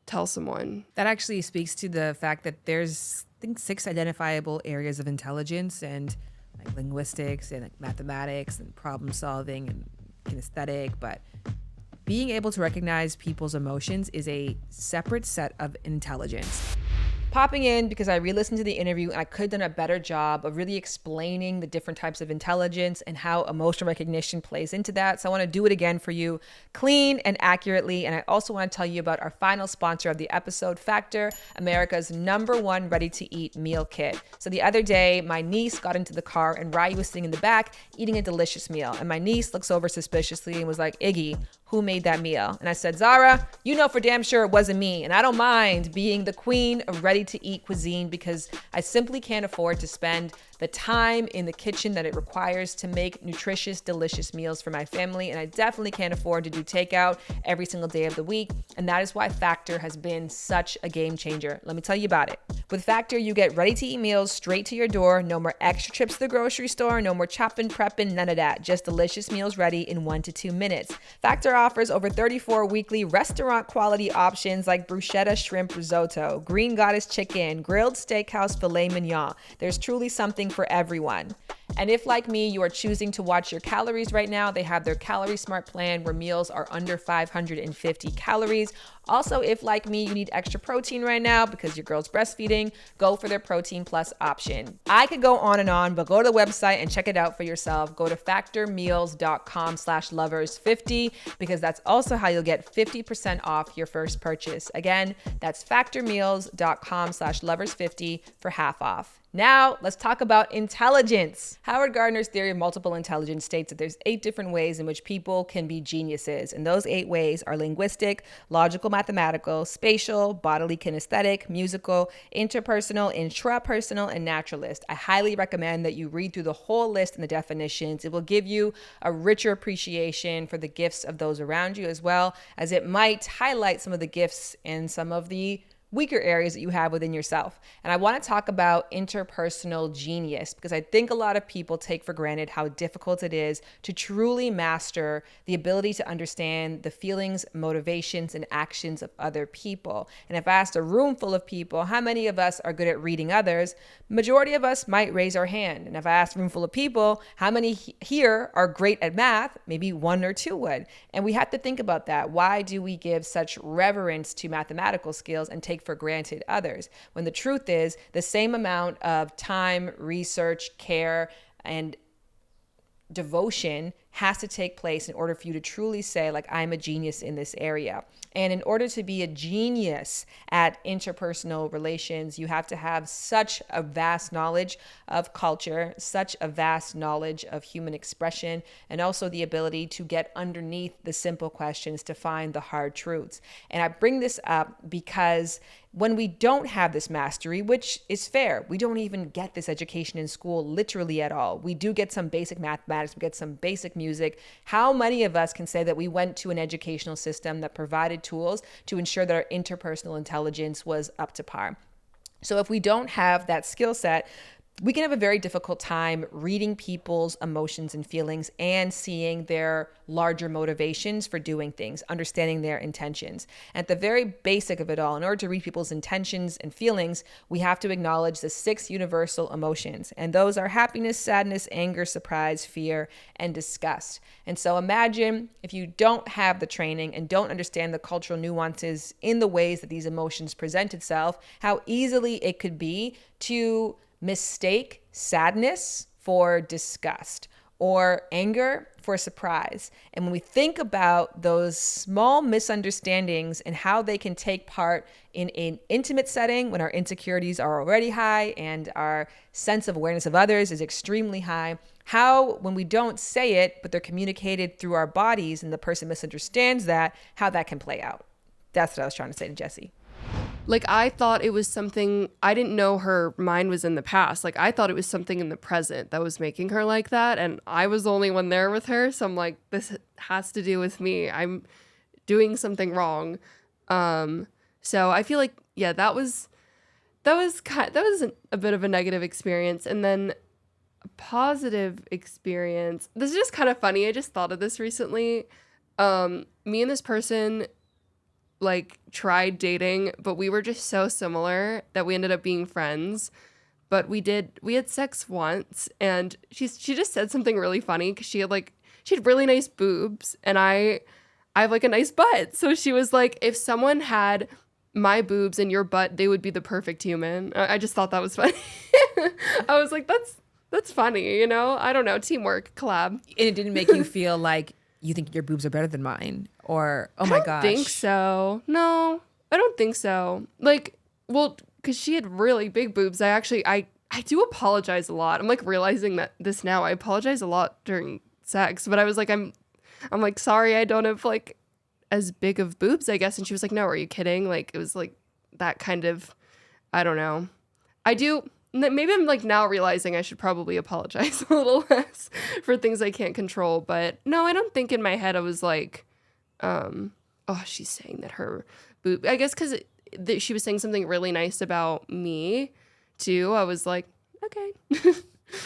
tell someone. That actually speaks to the fact that there's, I think, 6 identifiable areas of intelligence, and like linguistics and like mathematics and problem solving and kinesthetic, but being able to recognize people's emotions is a separate set of intelligence. Popping in because I re-listened to the interview and I could have done a better job of really explaining the different types of intelligence and how emotional recognition plays into that. So I want to do it again for you clean and accurately. And I also want to tell you about our final sponsor of the episode, Factor, America's #1 ready-to-eat meal kit. So the other day, my niece got into the car and Ryan was sitting in the back eating a delicious meal. And my niece looks over suspiciously and was like, Iggy, who made that meal? And I said, Zara, you know for damn sure it wasn't me. And I don't mind being the queen of ready-to-eat cuisine because I simply can't afford to spend the time in the kitchen that it requires to make nutritious, delicious meals for my family. And I definitely can't afford to do takeout every single day of the week. And that is why Factor has been such a game changer. Let me tell you about it. With Factor, you get ready-to-eat meals straight to your door. No more extra trips to the grocery store. No more chopping, prepping, none of that. Just delicious meals ready in 1 to 2 minutes. Factor offers over 34 weekly restaurant quality options like bruschetta shrimp risotto, green goddess chicken, grilled steakhouse filet mignon. There's truly something for everyone. And if, like me, you are choosing to watch your calories right now, they have their Calorie Smart plan where meals are under 550 calories. Also, if, like me, you need extra protein right now because your girl's breastfeeding, go for their Protein Plus option. I could go on, but go to the website and check it out for yourself. Go to factormeals.com/lovers50 because that's also how you'll get 50% off your first purchase. Again, that's factormeals.com/lovers50 for half off. Now, let's talk about intelligence. Howard Gardner's theory of multiple intelligence states that there's 8 different ways in which people can be geniuses. And those 8 ways are linguistic, logical, mathematical, spatial, bodily kinesthetic, musical, interpersonal, intrapersonal, and naturalist. I highly recommend that you read through the whole list and the definitions. It will give you a richer appreciation for the gifts of those around you, as well as it might highlight some of the gifts and some of the weaker areas that you have within yourself. And I want to talk about interpersonal genius because I think a lot of people take for granted how difficult it is to truly master the ability to understand the feelings, motivations, and actions of other people. And if I asked a room full of people, how many of us are good at reading others? Majority of us might raise our hand. And if I asked a room full of people, how many here are great at math? Maybe 1 or 2 would. And we have to think about that. Why do we give such reverence to mathematical skills and take for granted others, when the truth is the same amount of time, research, care, and devotion has to take place in order for you to truly say, like, I'm a genius in this area. And in order to be a genius at interpersonal relations, you have to have such a vast knowledge of culture, such a vast knowledge of human expression, and also the ability to get underneath the simple questions to find the hard truths. And I bring this up because when we don't have this mastery, which is fair, we don't even get this education in school literally at all. We do get some basic mathematics, we get some basic music. How many of us can say that we went to an educational system that provided tools to ensure that our interpersonal intelligence was up to par? So if we don't have that skill set, we can have a very difficult time reading people's emotions and feelings and seeing their larger motivations for doing things, understanding their intentions. At the very basic of it all, in order to read people's intentions and feelings, we have to acknowledge the 6 universal emotions. And those are happiness, sadness, anger, surprise, fear, and disgust. And so imagine if you don't have the training and don't understand the cultural nuances in the ways that these emotions present itself, how easily it could be to mistake sadness for disgust or anger for surprise. And when we think about those small misunderstandings and how they can take part in an intimate setting when our insecurities are already high and our sense of awareness of others is extremely high, how when we don't say it, but they're communicated through our bodies and the person misunderstands that, how that can play out. That's what I was trying to say to Jessie. Like, I thought it was something, I didn't know her mind was in the past. Like, I thought it was something in the present that was making her like that. And I was the only one there with her. So I'm like, this has to do with me. I'm doing something wrong. So I feel like, yeah, that was a bit of a negative experience. And then a positive experience. This is just kind of funny. I just thought of this recently. Me and this person like tried dating, but we were just so similar that we ended up being friends. But we had sex once, and she just said something really funny because she had really nice boobs, and I have like a nice butt. So she was like, if someone had my boobs and your butt, they would be the perfect human. I just thought that was funny. I was like, that's funny, you know? I don't know, teamwork, collab. And it didn't make you feel like you think your boobs are better than mine, or oh my gosh. I don't think so. No, I don't think so. Like, well, because she had really big boobs. I do apologize a lot. I'm like realizing that this now. I apologize a lot during sex, but I was like, I'm like, sorry, I don't have like as big of boobs, I guess. And she was like, no, are you kidding? Like, it was like that kind of, I don't know. I do. Maybe I'm like now realizing I should probably apologize a little less for things I can't control. But no, I don't think in my head I was like, oh, she's saying that her boob. I guess because she was saying something really nice about me too. I was like, okay.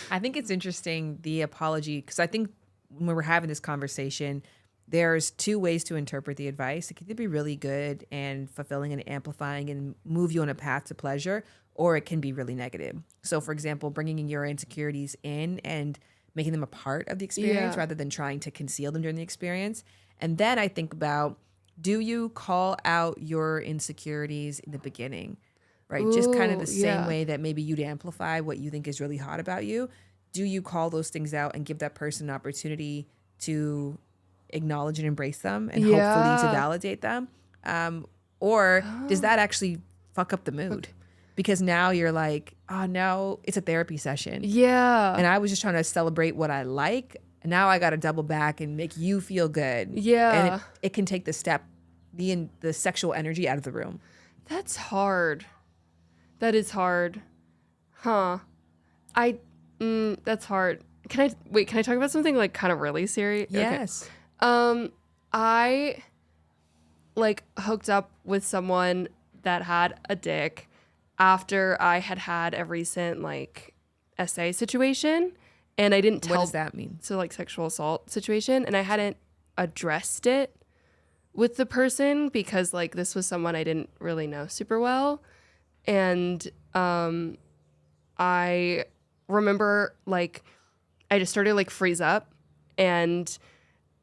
I think it's interesting, the apology, because I think when we were having this conversation, there's 2 ways to interpret the advice. It could either be really good and fulfilling and amplifying and move you on a path to pleasure, or it can be really negative. So, for example, bringing in your insecurities in and making them a part of the experience rather than trying to conceal them during the experience. And then I think about, do you call out your insecurities in the beginning, right? Ooh, just kind of the same way that maybe you'd amplify what you think is really hot about you. Do you call those things out and give that person an opportunity to acknowledge and embrace them and hopefully to validate them? Or does that actually fuck up the mood? Because now you're like, oh, no, it's a therapy session. Yeah. And I was just trying to celebrate what I like. And now I got to double back and make you feel good. Yeah. And it can take the sexual energy out of the room. That's hard. That is hard. Huh. That's hard. Can I talk about something like kind of really serious? Yes. Okay. I like hooked up with someone that had a dick after I had a recent like SA situation, and I didn't tell. What does that mean? So like sexual assault situation, and I hadn't addressed it with the person because like this was someone I didn't really know super well, and I remember like I just started like freeze up, and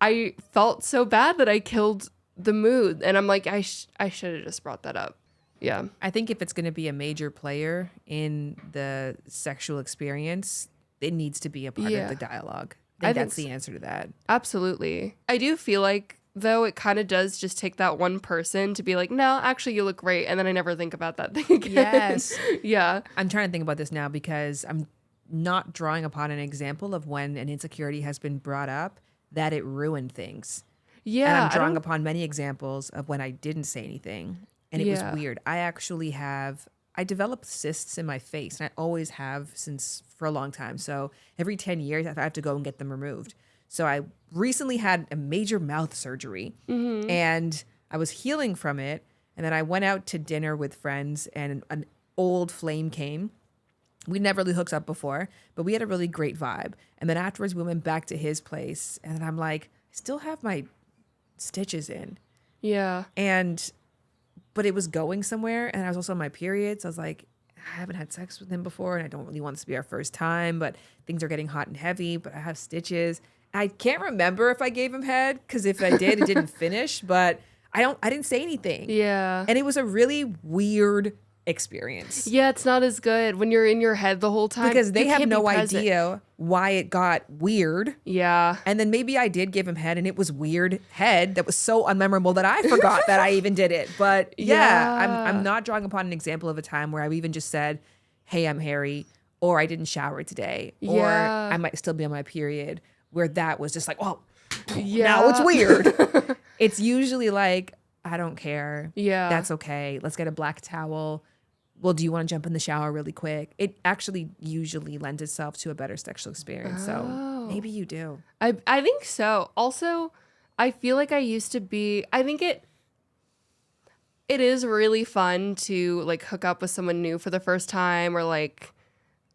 I felt so bad that I killed the mood, and I'm like I should have just brought that up. Yeah. I think if it's going to be a major player in the sexual experience, it needs to be a part of the dialogue. I think that's the answer to that. Absolutely. I do feel like, though, it kind of does just take that one person to be like, no, actually, you look great. And then I never think about that thing again. Yes. Yeah. I'm trying to think about this now because I'm not drawing upon an example of when an insecurity has been brought up that it ruined things. Yeah. And I'm drawing upon many examples of when I didn't say anything and it was Yeah. weird. I developed cysts in my face, and I always have for a long time. So every 10 years, I have to go and get them removed. So I recently had a major mouth surgery, and I was healing from it. And then I went out to dinner with friends, and an old flame came. We never really hooked up before, but we had a really great vibe. And then afterwards, we went back to his place, and I'm like, I still have my stitches in. Yeah. But it was going somewhere, and I was also on my period. So I was like, I haven't had sex with him before, and I don't really want this to be our first time, but things are getting hot and heavy, but I have stitches. I can't remember if I gave him head, because if I did, it didn't finish, but I didn't say anything. Yeah. And it was a really weird experience. Yeah, it's not as good when you're in your head the whole time. Because they You have can't be no present. idea why it got weird. Yeah. And then maybe I did give him head, and it was weird head that was so unmemorable that I forgot that I even did it. But Yeah. I'm not drawing upon an example of a time where I've even just said, hey, I'm hairy, or I didn't shower today, or Yeah. I might still be on my period, where that was just like, oh, Yeah. now it's weird. It's usually like, I don't care. Yeah. That's okay. Let's get a black towel. Well, do you want to jump in the shower really quick? It actually usually lends itself to a better sexual experience. So maybe you do. I think so. Also, I feel like I used to be, I think it is really fun to like hook up with someone new for the first time, or like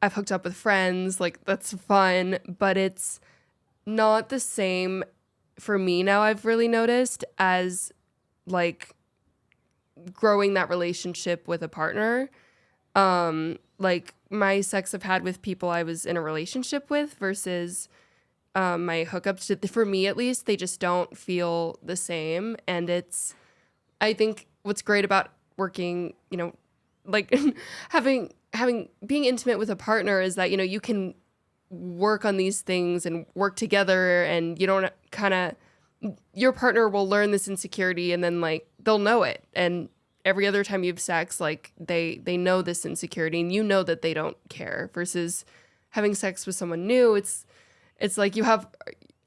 I've hooked up with friends, like that's fun, but it's not the same for me now, I've really noticed, as like growing that relationship with a partner. Like my sex I've had with people I was in a relationship with versus my hookups, for me at least, they just don't feel the same. And I think what's great about working, like being intimate with a partner is that, you can work on these things and work together, and you don't your partner will learn this insecurity, and then like they'll know it. And every other time you have sex, like they know this insecurity, and you know that they don't care, versus having sex with someone new. It's like you have,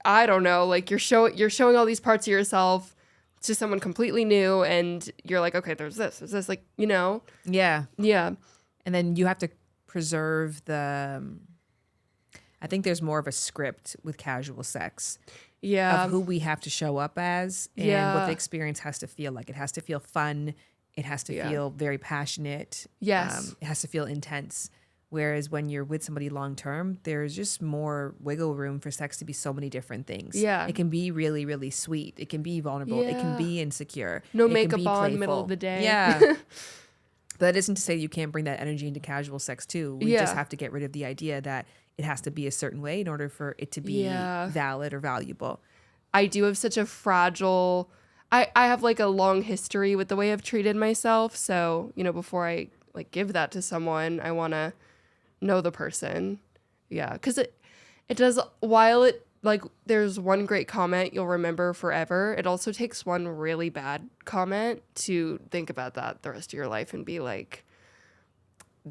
I don't know, like you're showing all these parts of yourself to someone completely new, and you're like, okay, there's this, like, Yeah. Yeah. And then you have to preserve I think there's more of a script with casual sex Yeah. of who we have to show up as and what Yeah. the experience has to feel like. It has to feel fun. It has to feel very passionate. Yes. It has to feel intense. Whereas when you're with somebody long term, there's just more wiggle room for sex to be so many different things. Yeah. It can be really, really sweet. It can be vulnerable. It can Yeah. be insecure. No It can makeup be on in the middle playful. of the day. Yeah. But that isn't to say you can't bring that energy into casual sex too. We just Yeah. have to get rid of the idea that it has to be a certain way in order for it to be Yeah. valid or valuable. I do have such a fragile, I have like a long history with the way I've treated myself. So, before I like give that to someone, I want to know the person. Yeah. Cause it does, while it like, there's one great comment you'll remember forever, it also takes one really bad comment to think about that the rest of your life and be like,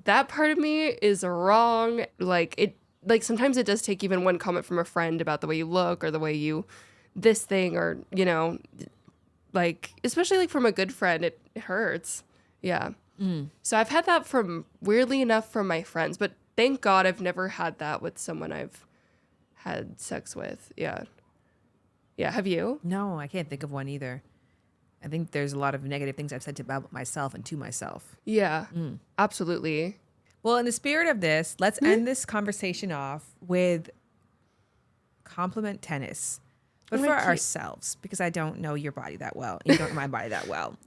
that part of me is wrong. Like sometimes it does take even one comment from a friend about the way you look or the way you this thing, or like especially like from a good friend, it hurts. Yeah. So I've had that weirdly enough from my friends, but thank God I've never had that with someone I've had sex with. Yeah. Have you? No, I can't think of one either. I think there's a lot of negative things I've said about myself and to myself. Yeah. Absolutely. Well, in the spirit of this, let's end this conversation off with compliment tennis, but Oh, for cute. ourselves, because I don't know your body that well. You don't know my body that well.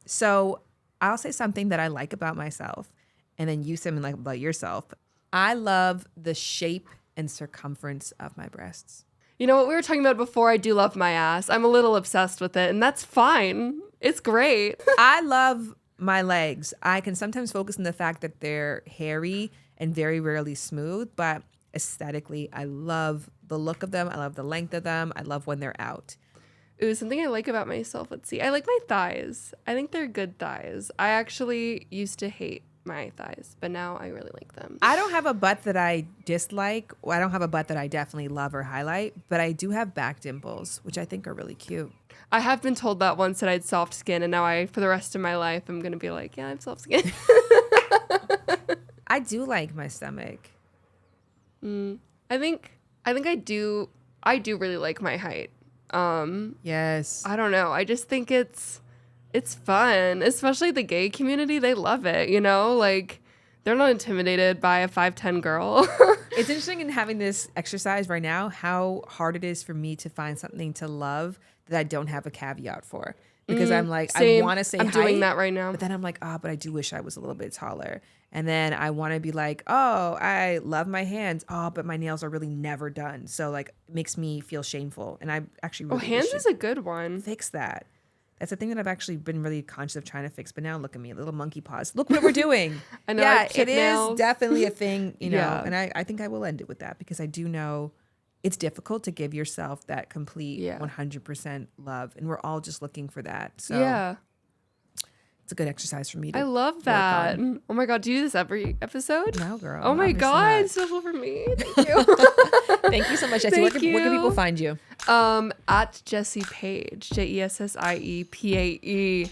So I'll say something that I like about myself, and then you say something like about yourself. I love the shape and circumference of my breasts. You know what we were talking about before? I do love my ass. I'm a little obsessed with it, and that's fine. It's great. I love my legs. I can sometimes focus on the fact that they're hairy and very rarely smooth, but aesthetically, I love the look of them. I love the length of them. I love when they're out. Ooh, something I like about myself. Let's see. I like my thighs. I think they're good thighs. I actually used to hate my thighs, but now I really like them. I don't have a butt that I dislike. I don't have a butt that I definitely love or highlight, but I do have back dimples, which I think are really cute. I have been told that once that I had soft skin, and now for the rest of my life, I'm going to be like, yeah, I have soft skin. I do like my stomach. I think I do really like my height. Yes. I don't know. I just think it's fun, especially the gay community. They love it, you know? Like, they're not intimidated by a 5'10" girl. It's interesting in having this exercise right now, how hard it is for me to find something to love that I don't have a caveat for. Because I'm like, same. I want to say I'm height, doing that right now. but then I'm like, but I do wish I was a little bit taller. And then I want to be like, I love my hands. But my nails are really never done. So like, it makes me feel shameful. And I actually really hands should is a good one. fix that. That's a thing that I've actually been really conscious of trying to fix. But now look at me, little monkey paws. Look what we're doing. I know. Yeah, it is definitely a thing, you know. Yeah. And I think I will end it with that because I do know it's difficult to give yourself that complete 100% love. And we're all just looking for that. So yeah. it's a good exercise for me to I love that. Oh my God, do you do this every episode? No, girl. Oh my obviously God, not. so for me. Thank you. Thank you so much, Jessie. Where can people find you? At Jessie Paege, JessiePaege.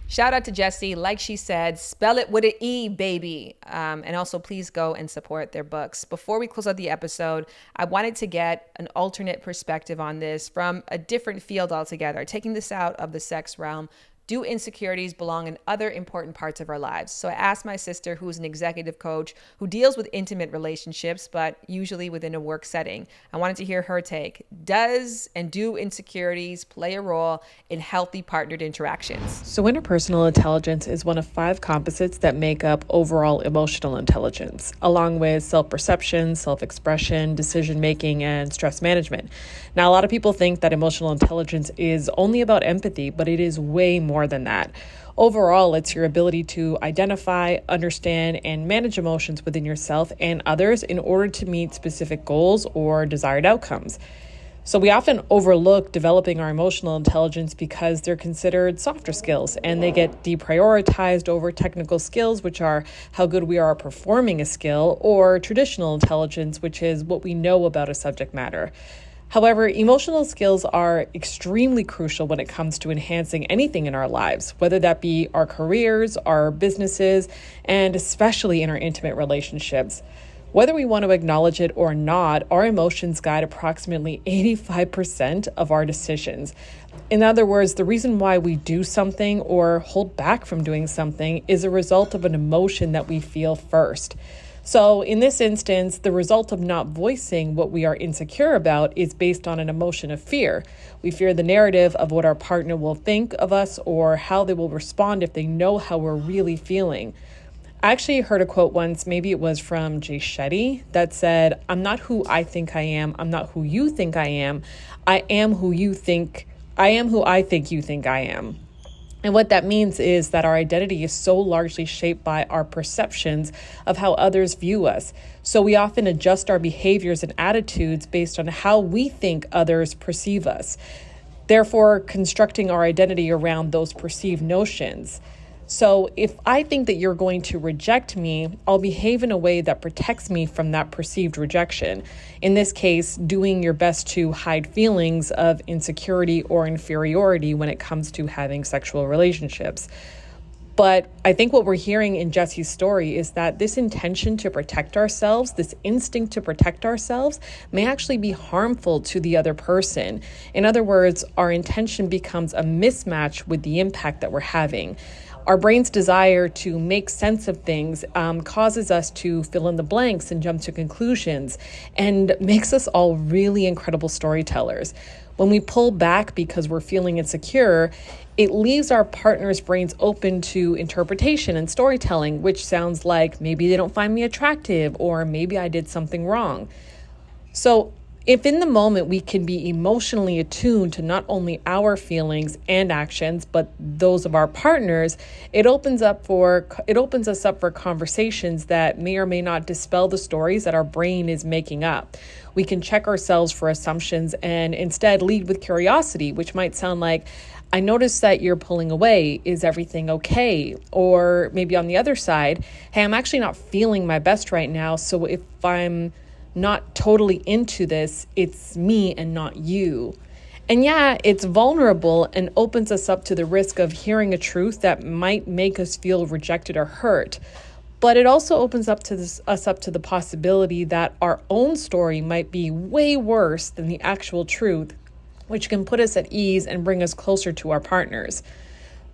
Shout out to Jessie. Like she said, spell it with an E, baby. And also, please go and support their books. Before we close out the episode, I wanted to get an alternate perspective on this from a different field altogether, taking this out of the sex realm. Do insecurities belong in other important parts of our lives? So I asked my sister, who's an executive coach who deals with intimate relationships, but usually within a work setting. I wanted to hear her take. Does and do insecurities play a role in healthy partnered interactions? So interpersonal intelligence is one of 5 composites that make up overall emotional intelligence, along with self-perception, self-expression, decision-making, and stress management. Now, a lot of people think that emotional intelligence is only about empathy, but it is way more than that. Overall, it's your ability to identify, understand, and manage emotions within yourself and others in order to meet specific goals or desired outcomes. So we often overlook developing our emotional intelligence because they're considered softer skills and they get deprioritized over technical skills, which are how good we are performing a skill, or traditional intelligence, which is what we know about a subject matter. However, emotional skills are extremely crucial when it comes to enhancing anything in our lives, whether that be our careers, our businesses, and especially in our intimate relationships. Whether we want to acknowledge it or not, our emotions guide approximately 85% of our decisions. In other words, the reason why we do something or hold back from doing something is a result of an emotion that we feel first. So in this instance, the result of not voicing what we are insecure about is based on an emotion of fear. We fear the narrative of what our partner will think of us or how they will respond if they know how we're really feeling. I actually heard a quote once, maybe it was from Jessie, that said, "I'm not who I think I am. I'm not who you think I am. I am who I think you think I am." And what that means is that our identity is so largely shaped by our perceptions of how others view us. So we often adjust our behaviors and attitudes based on how we think others perceive us, therefore constructing our identity around those perceived notions. So if I think that you're going to reject me, I'll behave in a way that protects me from that perceived rejection. In this case, doing your best to hide feelings of insecurity or inferiority when it comes to having sexual relationships. But I think what we're hearing in Jessie's story is that this intention to protect ourselves, this instinct to protect ourselves, may actually be harmful to the other person. In other words, our intention becomes a mismatch with the impact that we're having. Our brain's desire to make sense of things causes us to fill in the blanks and jump to conclusions and makes us all really incredible storytellers. When we pull back because we're feeling insecure, it leaves our partner's brains open to interpretation and storytelling, which sounds like maybe they don't find me attractive or maybe I did something wrong. So if in the moment we can be emotionally attuned to not only our feelings and actions, but those of our partners, it opens us up for conversations that may or may not dispel the stories that our brain is making up. We can check ourselves for assumptions and instead lead with curiosity, which might sound like, I notice that you're pulling away. Is everything okay? Or maybe on the other side, hey, I'm actually not feeling my best right now. So if I'm not totally into this, it's me and not you. And yeah, it's vulnerable and opens us up to the risk of hearing a truth that might make us feel rejected or hurt. But it also opens up to us up to the possibility that our own story might be way worse than the actual truth, which can put us at ease and bring us closer to our partners.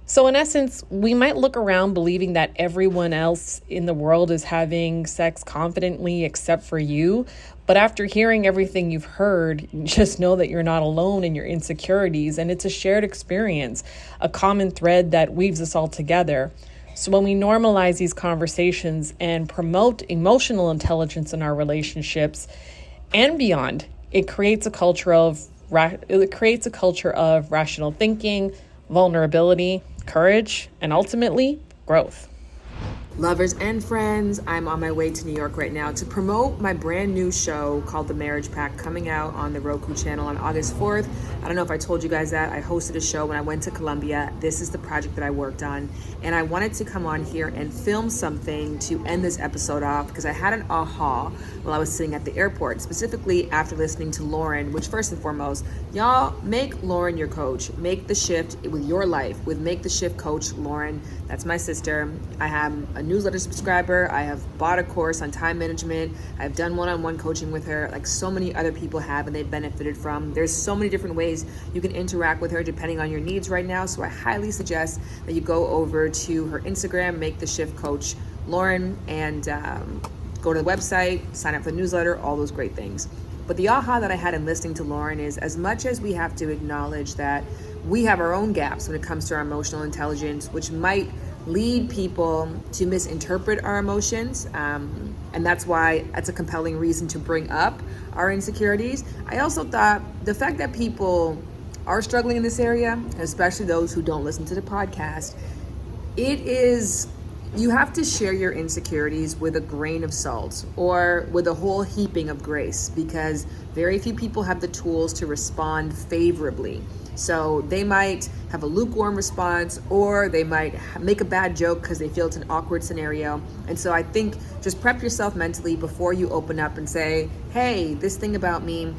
So in essence, we might look around believing that everyone else in the world is having sex confidently except for you. But after hearing everything you've heard, just know that you're not alone in your insecurities, and it's a shared experience, a common thread that weaves us all together. So when we normalize these conversations and promote emotional intelligence in our relationships and beyond, it creates a culture of rational thinking, vulnerability, courage, and ultimately growth. Lovers and friends, I'm on my way to New York right now to promote my brand new show called The Marriage Pact, coming out on the Roku channel on August 4th. I don't know if I told you guys that. I hosted a show when I went to Colombia. This is the project that I worked on, and I wanted to come on here and film something to end this episode off because I had an aha while I was sitting at the airport, specifically after listening to Lauren, which first and foremost, y'all, make Lauren your coach. Make the shift with your life with Make the Shift Coach Lauren. That's my sister. I have a newsletter subscriber. I have bought a course on time management. I've done one-on-one coaching with her, like so many other people have, and they've benefited from. There's so many different ways you can interact with her depending on your needs right now. So I highly suggest that you go over to her Instagram, Make the Shift Coach Lauren, and go to the website, sign up for the newsletter, all those great things. But the aha that I had in listening to Lauren is, as much as we have to acknowledge that we have our own gaps when it comes to our emotional intelligence, which might lead people to misinterpret our emotions, and that's why that's a compelling reason to bring up our insecurities. I also thought the fact that people are struggling in this area, especially those who don't listen to the podcast, you have to share your insecurities with a grain of salt or with a whole heaping of grace, because very few people have the tools to respond favorably. So they might have a lukewarm response, or they might make a bad joke because they feel it's an awkward scenario. And so I think just prep yourself mentally before you open up and say, hey, this thing about me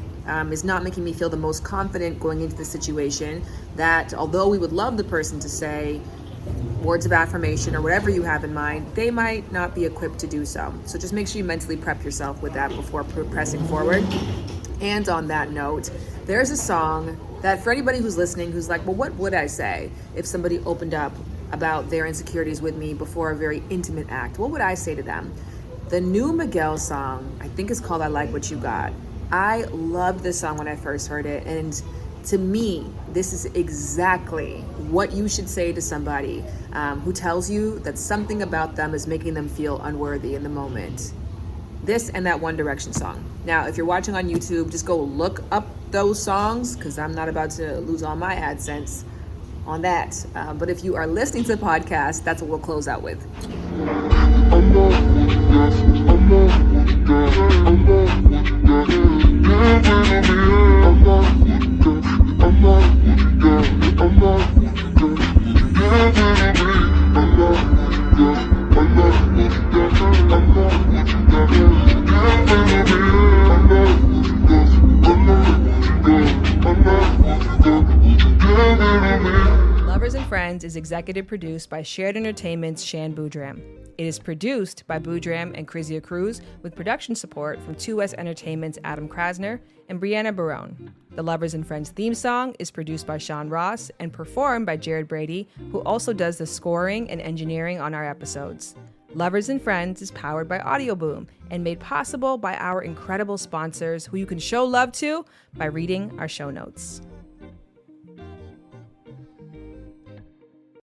is not making me feel the most confident going into the situation, that although we would love the person to say words of affirmation or whatever you have in mind, they might not be equipped to do so. So just make sure you mentally prep yourself with that before pressing forward. And on that note, there's a song that for anybody who's listening who's like, well, what would I say if somebody opened up about their insecurities with me before a very intimate act? What would I say to them? The new Miguel song, I think, is called I Like What You Got. I loved this song when I first heard it, and to me, this is exactly what you should say to somebody who tells you that something about them is making them feel unworthy in the moment. This and that One Direction song. Now, if you're watching on YouTube, just go look up those songs, because I'm not about to lose all my AdSense on that. But if you are listening to the podcast, that's what we'll close out with. Lovers and Friends is executive produced by Shared Entertainment's Shambudram. It is produced by Boudram and Krizia Cruz with production support from 2S Entertainment's Adam Krasner and Brianna Barone. The Lovers and Friends theme song is produced by Sean Ross and performed by Jared Brady, who also does the scoring and engineering on our episodes. Lovers and Friends is powered by Audio Boom and made possible by our incredible sponsors, who you can show love to by reading our show notes.